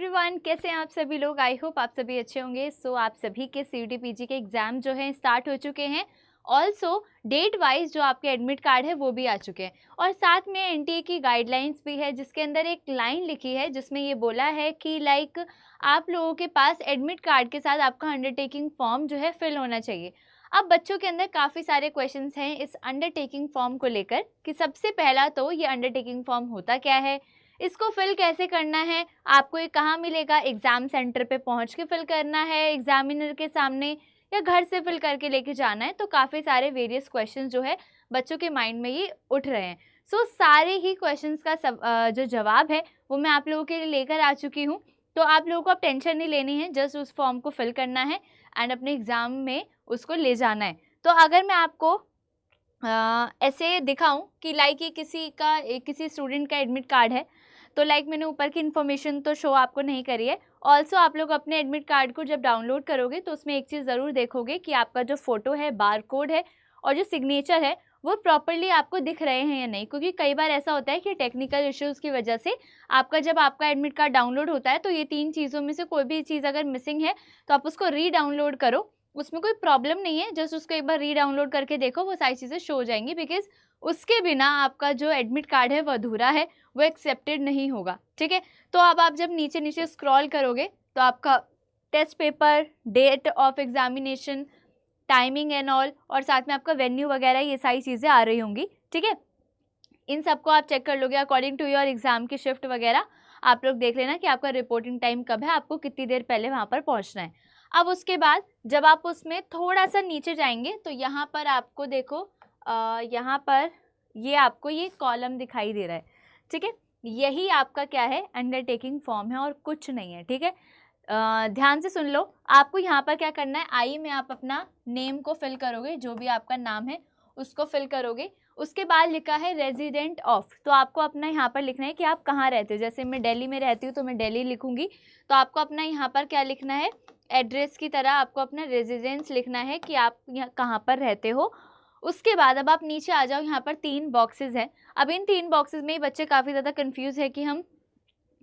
Everyone, कैसे हैं आप सभी लोग। आई होप आप सभी अच्छे होंगे। सो आप सभी के सीयूटी पीजी के एग्ज़ाम जो हैं स्टार्ट हो चुके हैं। ऑल्सो डेट वाइज जो आपके एडमिट कार्ड है वो भी आ चुके हैं और साथ में एनटीए की गाइडलाइंस भी है, जिसके अंदर एक लाइन लिखी है जिसमें ये बोला है कि लाइक आप लोगों के पास एडमिट कार्ड के साथ आपका अंडरटेकिंग फॉर्म जो है फिल होना चाहिए। अब बच्चों के अंदर काफ़ी सारे क्वेश्चंस हैं इस अंडरटेकिंग फॉर्म को लेकर कि सबसे पहला तो ये अंडरटेकिंग फॉर्म होता क्या है, इसको फिल कैसे करना है, आपको ये कहाँ मिलेगा, एग्ज़ाम सेंटर पे पहुँच के फिल करना है एग्जामिनर के सामने या घर से फिल करके लेके जाना है। तो काफ़ी सारे वेरियस क्वेश्चंस जो है बच्चों के माइंड में ये उठ रहे हैं। सो सारे ही क्वेश्चंस का जो जवाब है वो मैं आप लोगों के लिए लेकर आ चुकी हूँ। तो आप लोगों को अब टेंशन नहीं लेनी है, जस्ट उस फॉर्म को फिल करना है एंड अपने एग्ज़ाम में उसको ले जाना है। तो अगर मैं आपको ऐसे दिखाऊं कि लाइक ये किसी स्टूडेंट का एडमिट कार्ड है, तो लाइक मैंने ऊपर की इन्फॉर्मेशन तो शो आपको नहीं करी है। ऑल्सो आप लोग अपने एडमिट कार्ड को जब डाउनलोड करोगे तो उसमें एक चीज़ ज़रूर देखोगे कि आपका जो फ़ोटो है, बार कोड है और जो सिग्नेचर है वो प्रॉपरली आपको दिख रहे हैं या नहीं। क्योंकि कई बार ऐसा होता है कि टेक्निकल इश्यूज़ की वजह से जब आपका एडमिट कार्ड डाउनलोड होता है तो ये 3 चीज़ों में से कोई भी चीज़ अगर मिसिंग है तो आप उसको री डाउनलोड करो, उसमें कोई प्रॉब्लम नहीं है। जस्ट उसको एक बार री डाउनलोड करके देखो, वो सारी चीज़ें शो हो जाएंगी। बिकॉज उसके बिना आपका जो एडमिट कार्ड है वो अधूरा है, वो एक्सेप्टेड नहीं होगा। ठीक है, तो अब आप जब नीचे नीचे स्क्रॉल करोगे तो आपका test paper, date of examination, timing and all और साथ में आपका वेन्यू वगैरह ये सारी चीज़ें आ रही होंगी। ठीक है, इन सबको आप चेक कर लोगे अकॉर्डिंग टू योर एग्ज़ाम की शिफ्ट वगैरह। आप लोग देख लेना कि आपका रिपोर्टिंग टाइम कब है, आपको कितनी देर पहले वहाँ पर पहुँचना है। अब उसके बाद जब आप उसमें थोड़ा सा नीचे जाएंगे तो यहाँ पर आपको देखो, यहाँ पर ये आपको ये कॉलम दिखाई दे रहा है। ठीक है, यही आपका क्या है, अंडरटेकिंग फॉर्म है और कुछ नहीं है। ठीक है, ध्यान से सुन लो। आपको यहाँ पर क्या करना है, आई में आप अपना नेम को फिल करोगे, जो भी आपका नाम है उसको फिल करोगे। उसके बाद लिखा है रेजिडेंट ऑफ, तो आपको अपना यहाँ पर लिखना है कि आप कहाँ रहते हो। जैसे मैं दिल्ली में रहती हूँ तो मैं दिल्ली लिखूँगी, तो आपको अपना यहाँ पर क्या लिखना है, एड्रेस की तरह आपको अपना रेजिडेंस लिखना है कि आप यहाँ कहाँ पर रहते हो। उसके बाद अब आप नीचे आ जाओ, यहाँ पर 3 बॉक्सेस हैं। अब इन 3 बॉक्सेस में ही बच्चे काफ़ी ज़्यादा कंफ्यूज है कि हम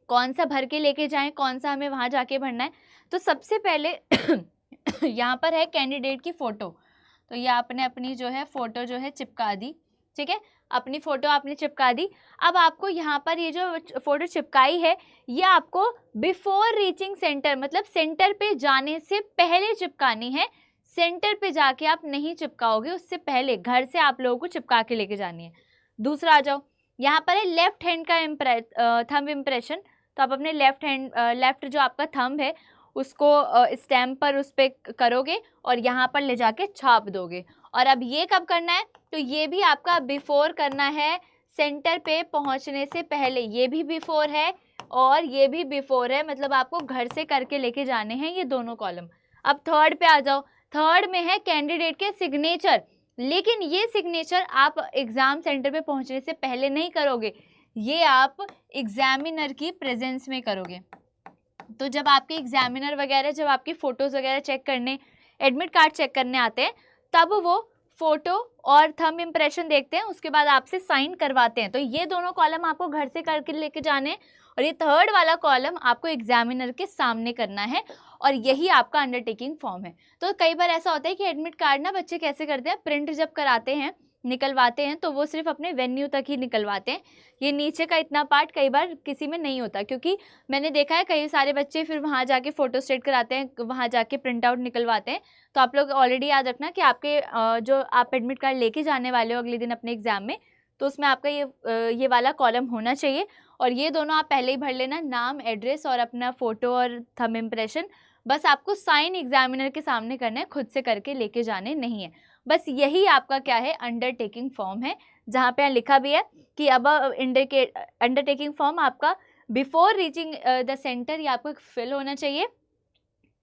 कौन सा भर के लेके जाएं, कौन सा हमें वहाँ जाके भरना है। तो सबसे पहले यहाँ पर है कैंडिडेट की फ़ोटो, तो ये आपने अपनी जो है फ़ोटो जो है चिपका दी। ठीक है, अपनी फ़ोटो आपने चिपका दी। अब आपको यहाँ पर ये जो फ़ोटो चिपकाई है ये आपको बिफोर रीचिंग सेंटर, मतलब सेंटर पे जाने से पहले चिपकानी है। सेंटर पे जाके आप नहीं चिपकाओगे, उससे पहले घर से आप लोगों को चिपका के लेके जानी है। दूसरा आ जाओ, यहाँ पर है लेफ्ट हैंड का थंब इम्प्रेशन, तो आप अपने लेफ्ट जो आपका थंब है उसको स्टैम्प पर उस पर करोगे और यहाँ पर ले जाके छाप दोगे। और अब ये कब करना है, तो ये भी आपका बिफोर करना है, सेंटर पे पहुँचने से पहले। ये भी बिफोर है और ये भी बिफोर है, मतलब आपको घर से करके लेके जाने हैं ये दोनों कॉलम। अब थर्ड पे आ जाओ, थर्ड में है कैंडिडेट के सिग्नेचर, लेकिन ये सिग्नेचर आप एग्ज़ाम सेंटर पे पहुँचने से पहले नहीं करोगे, ये आप एग्जामिनर की प्रेजेंस में करोगे। तो जब आपके एग्जामिनर वगैरह जब आपकी फ़ोटोज़ वगैरह चेक करने, एडमिट कार्ड चेक करने आते हैं, तब वो फ़ोटो और थंब इम्प्रेशन देखते हैं, उसके बाद आपसे साइन करवाते हैं। तो ये दोनों कॉलम आपको घर से करके लेके जाने हैं और ये थर्ड वाला कॉलम आपको एग्जामिनर के सामने करना है और यही आपका अंडरटेकिंग फॉर्म है। तो कई बार ऐसा होता है कि एडमिट कार्ड ना बच्चे कैसे करते हैं, प्रिंट जब कराते हैं, निकलवाते हैं, तो वो सिर्फ अपने वेन्यू तक ही निकलवाते हैं। ये नीचे का इतना पार्ट कई बार किसी में नहीं होता, क्योंकि मैंने देखा है कई सारे बच्चे फिर वहाँ जाके फ़ोटो स्टेट कराते हैं, वहाँ जाके प्रिंट आउट निकलवाते हैं। तो आप लोग ऑलरेडी याद रखना कि आपके जो आप एडमिट कार्ड लेके जाने वाले हो अगले दिन अपने एग्ज़ाम में, तो उसमें आपका ये वाला कॉलम होना चाहिए और ये दोनों आप पहले ही भर लेना, नाम, एड्रेस और अपना फ़ोटो और थंब इम्प्रेशन। बस आपको साइन एग्जामिनर के सामने करना है, खुद से करके लेके जाने नहीं है। बस यही आपका क्या है, अंडरटेकिंग फॉर्म है, जहाँ पे लिखा भी है कि अब अंडरटेकिंग फॉर्म आपका बिफोर रीचिंग द सेंटर ये आपको फिल होना चाहिए,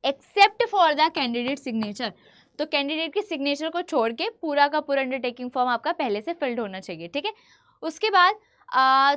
except for the candidate signature. तो कैंडिडेट के सिग्नेचर को छोड़ के पूरा का पूरा अंडरटेकिंग फॉर्म आपका पहले से फिल्ड होना चाहिए। ठीक है, उसके बाद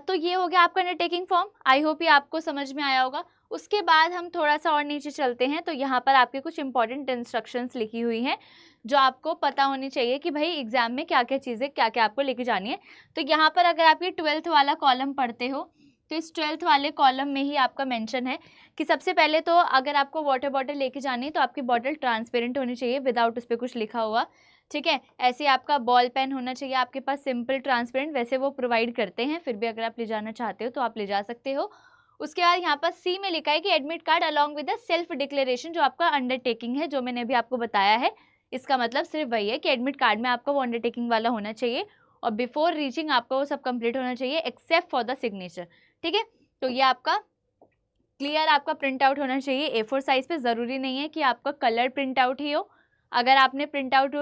तो ये हो गया आपका अंडरटेकिंग फॉर्म। आई होप ये आपको समझ में आया होगा। उसके बाद हम थोड़ा सा और नीचे चलते हैं, तो यहाँ पर आपके कुछ इंपॉर्टेंट इंस्ट्रक्शंस लिखी हुई हैं जो आपको पता होनी चाहिए कि भाई एग्जाम में क्या क्या चीज़ें क्या क्या आपको लेके जानी है। तो यहाँ पर अगर आप ये 12th वाला कॉलम पढ़ते हो, तो तो इस 12th वाले कॉलम में ही आपका मेंशन है कि सबसे पहले तो अगर आपको वाटर बॉटल लेके जानी है तो आपकी बॉटल ट्रांसपेरेंट होनी चाहिए विदाउट उस पर कुछ लिखा हुआ, ठीक है। ऐसे आपका बॉल पेन होना चाहिए आपके पास, सिंपल ट्रांसपेरेंट, वैसे वो प्रोवाइड करते हैं, फिर भी अगर आप ले जाना चाहते हो तो आप ले जा सकते हो। उसके बाद यहाँ पर सी में लिखा है कि admit card along with the self declaration, जो आपका अंडरटेकिंग है, जो मैंने अभी आपको बताया है, इसका मतलब सिर्फ वही है कि एडमिट कार्ड में आपका वो अंडरटेकिंग वाला होना चाहिए और बिफोर रीचिंग आपका वो सब कंप्लीट होना चाहिए एक्सेप्ट फॉर द सिग्नेचर, ठीक है। तो ये आपका क्लियर आपका प्रिंट आउट होना चाहिए A4 साइज पे, ज़रूरी नहीं है कि आपका कलर प्रिंट आउट ही हो। अगर आपने print out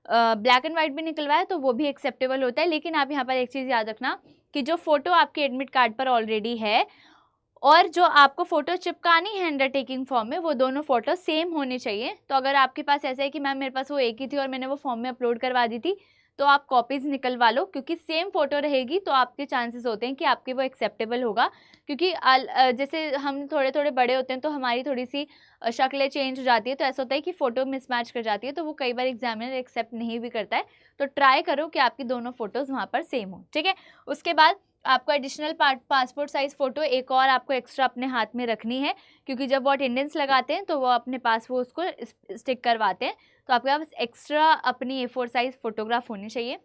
black and white भी निकलवाया तो वो भी एक्सेप्टेबल होता है, लेकिन आप यहाँ पर एक चीज़ याद रखना कि जो फोटो आपके एडमिट कार्ड पर ऑलरेडी है और जो आपको फ़ोटो चिपकानी है अंडरटेकिंग फॉर्म में, वो दोनों फ़ोटो सेम होने चाहिए। तो अगर आपके पास ऐसा है कि मैम मेरे पास वो एक ही थी और मैंने वो फॉर्म में अपलोड करवा दी थी, तो आप कॉपीज़ निकलवा लो, क्योंकि सेम फ़ोटो रहेगी तो आपके चांसेस होते हैं कि आपके वो एक्सेप्टेबल होगा। क्योंकि जैसे हम थोड़े थोड़े बड़े होते हैं तो हमारी थोड़ी सी शक्लें चेंज हो जाती है, तो ऐसा होता है कि फ़ोटो मिसमैच कर जाती है, तो वो कई बार एग्जामिनर एक्सेप्ट नहीं भी करता है। तो ट्राई करो कि आपकी दोनों फ़ोटोज़ वहाँ पर सेम हो, ठीक है। उसके बाद आपको एडिशनल पासपोर्ट साइज़ फ़ोटो एक और आपको एक्स्ट्रा अपने हाथ में रखनी है, क्योंकि जब वो अटेंडेंस लगाते हैं तो वो अपने पास वो उसको स्टिक करवाते हैं, तो आपके पास एक्स्ट्रा अपनी A4 साइज़ फ़ोटोग्राफ होनी चाहिए,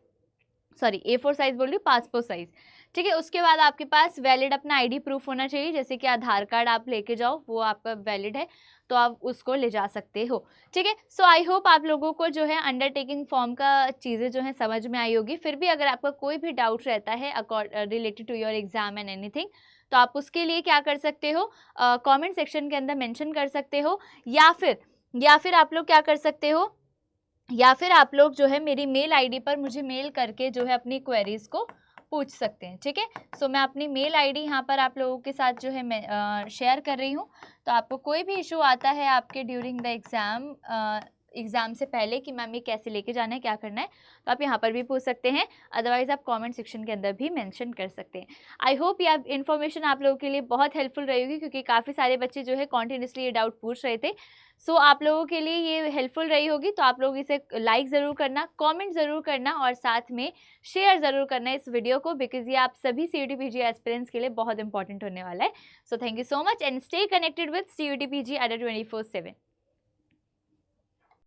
सॉरी A4 साइज़ बोल रही हूँ, पासपोर्ट साइज़, ठीक है। उसके बाद आपके पास वैलिड अपना आईडी प्रूफ होना चाहिए, जैसे कि आधार कार्ड आप लेके जाओ, वो आपका वैलिड है तो आप उसको ले जा सकते हो, ठीक है। सो आई होप आप लोगों को जो है अंडरटेकिंग फॉर्म का चीज़ें जो है समझ में आई होगी। फिर भी अगर आपका कोई भी डाउट रहता है related to your exam and anything, तो आप उसके लिए क्या कर सकते हो, कमेंट सेक्शन के अंदर मेंशन कर सकते हो, या फिर आप लोग क्या कर सकते हो, या फिर आप लोग जो है मेरी मेल आईडी पर मुझे मेल करके जो है अपनी क्वेरीज़ को पूछ सकते हैं, ठीक है। सो मैं अपनी मेल आईडी यहाँ पर आप लोगों के साथ जो है मैं शेयर कर रही हूँ। तो आपको कोई भी इशू आता है आपके ड्यूरिंग द एग्ज़ाम से पहले कि मैम ये कैसे लेके जाना है, क्या करना है, तो आप यहाँ पर भी पूछ सकते हैं, अदरवाइज़ आप कमेंट सेक्शन के अंदर भी मेंशन कर सकते हैं। आई होप ये इन्फॉर्मेशन आप लोगों के लिए बहुत हेल्पफुल रहेगी, क्योंकि काफ़ी सारे बच्चे जो है कॉन्टिन्यूसली ये डाउट पूछ रहे थे। सो आप लोगों के लिए ये हेल्पफुल रही होगी, तो आप लोग इसे लाइक ज़रूर करना, कमेंट ज़रूर करना और साथ में शेयर ज़रूर करना इस वीडियो को, बिकॉज ये आप सभी CUT PG एस्पिरेंट्स के लिए बहुत इंपॉर्टेंट होने वाला है। So thank you so much and stay connected with CUT PG Adda 24/7।